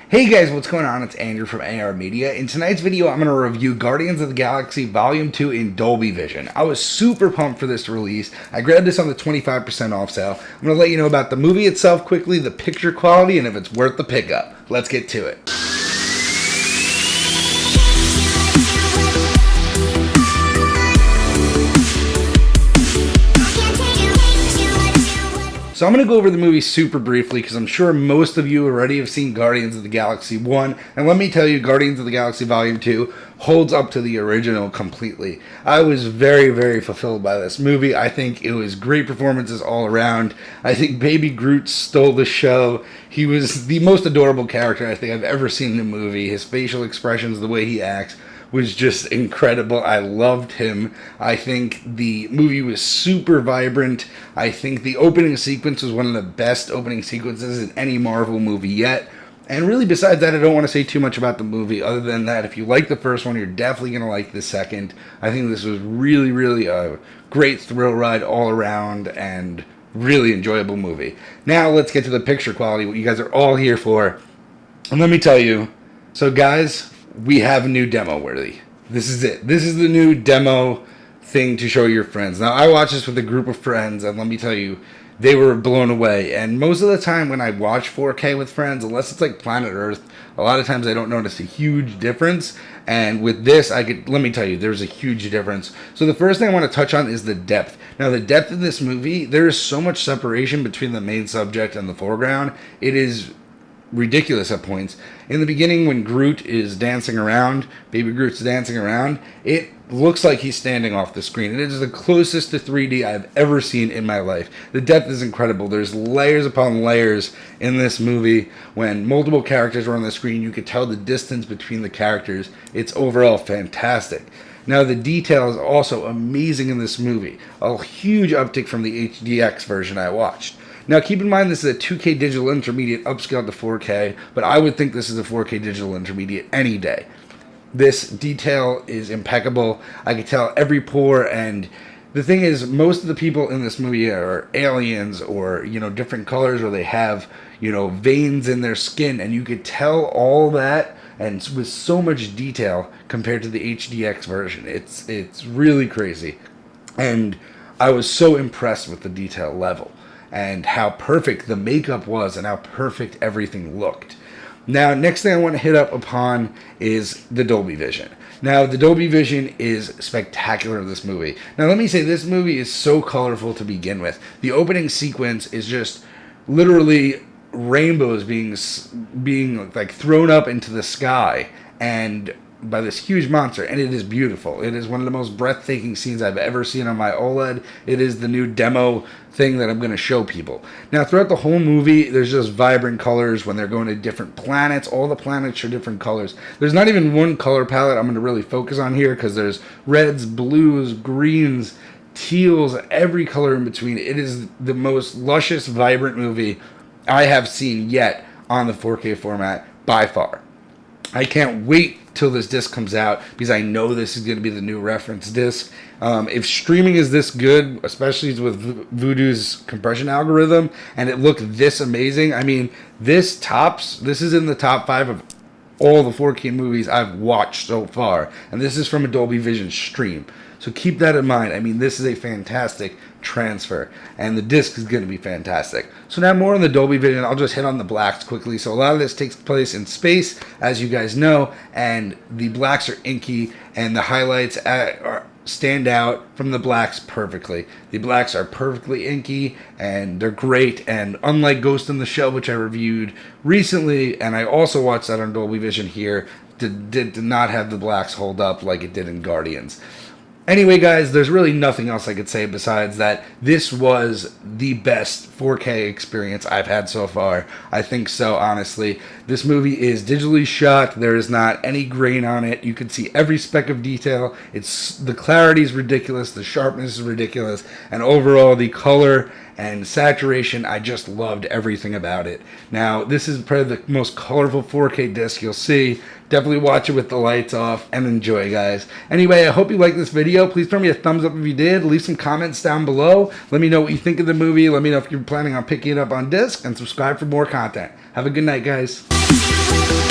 Hey guys, what's going on? It's Andrew from AR Media. In tonight's video, I'm going to review Guardians of the Galaxy Volume 2 in Dolby Vision. I was super pumped for this release. I grabbed this on the 25% off sale. I'm going to let you know about the movie itself quickly, the picture quality, and if it's worth the pickup. Let's get to it. So I'm going to go over the movie super briefly because I'm sure most of you already have seen Guardians of the Galaxy 1. And let me tell you, Guardians of the Galaxy Volume 2 holds up to the original completely. I was very, very fulfilled by this movie. I think it was great performances all around. I think Baby Groot stole the show. He was the most adorable character I think I've ever seen in a movie. His facial expressions, the way he acts, was just incredible. I loved him. I think the movie was super vibrant. I think the opening sequence was one of the best opening sequences in any Marvel movie yet. And really, besides that, I don't want to say too much about the movie. Other than that, if you like the first one, you're definitely going to like the second. I think this was really, really a great thrill ride all around and really enjoyable movie. Now, let's get to the picture quality, what you guys are all here for. And let me tell you, so guys, we have a new demo worthy. This is it. This is the new demo thing to show your friends. Now, I watched this with a group of friends, and let me tell you, they were blown away. And most of the time when I watch 4K with friends, unless it's like Planet Earth, a lot of times I don't notice a huge difference. And with this, let me tell you, there's a huge difference. So the first thing I want to touch on is the depth. Now, the depth of this movie, there is so much separation between the main subject and the foreground. It is ridiculous at points. In the beginning, when Groot is dancing around, Baby Groot's dancing around, it looks like he's standing off the screen. It is the closest to 3D I've ever seen in my life. The depth is incredible. There's layers upon layers in this movie. When multiple characters are on the screen, you could tell the distance between the characters. It's overall fantastic. Now, the detail is also amazing in this movie. A huge uptick from the HDX version I watched. Now, keep in mind this is a 2K digital intermediate upscaled to 4K, but I would think this is a 4K digital intermediate any day. This detail is impeccable. I could tell every pore, and the thing is, most of the people in this movie are aliens or, different colors, or they have, veins in their skin, and you could tell all that, and with so much detail compared to the HDX version. It's really crazy. And I was so impressed with the detail level and how perfect the makeup was and how perfect everything looked. Now, next thing I want to hit up upon is the Dolby Vision. Now, the Dolby Vision is spectacular in this movie. Now, let me say, this movie is so colorful to begin with. The opening sequence is just literally rainbows being like thrown up into the sky and by this huge monster, and it is beautiful. It is one of the most breathtaking scenes I've ever seen on my OLED. It is the new demo thing that I'm going to show people. Now, throughout the whole movie, there's just vibrant colors when they're going to different planets. All the planets are different colors. There's not even one color palette I'm going to really focus on here because there's reds, blues, greens, teals, every color in between. It is the most luscious, vibrant movie I have seen yet on the 4K format by far. I can't wait till this disc comes out because I know this is going to be the new reference disc. If streaming is this good, especially with Vudu's compression algorithm, and it looked this amazing, I mean, this is in the top 5 of all the 4K movies I've watched so far, and this is from a Dolby Vision stream. So keep that in mind. I mean, this is a fantastic transfer, and the disc is going to be fantastic. So now more on the Dolby Vision. I'll just hit on the blacks quickly. So a lot of this takes place in space, as you guys know, and the blacks are inky, and the highlights stand out from the blacks perfectly. The blacks are perfectly inky, and they're great, and unlike Ghost in the Shell, which I reviewed recently, and I also watched that on Dolby Vision here, did not have the blacks hold up like it did in Guardians. Anyway, guys, there's really nothing else I could say besides that this was the best 4K experience I've had so far. I think so, honestly. This movie is digitally shot. There is not any grain on it. You can see every speck of detail. The clarity is ridiculous. The sharpness is ridiculous. And overall, the color and saturation, I just loved everything about it. Now, this is probably the most colorful 4K disc you'll see. Definitely watch it with the lights off and enjoy, guys. Anyway, I hope you liked this video. Please throw me a thumbs up if you did. Leave some comments down below. Let me know what you think of the movie. Let me know if you're planning on picking it up on disc, and subscribe for more content. Have a good night, guys. We'll be right back.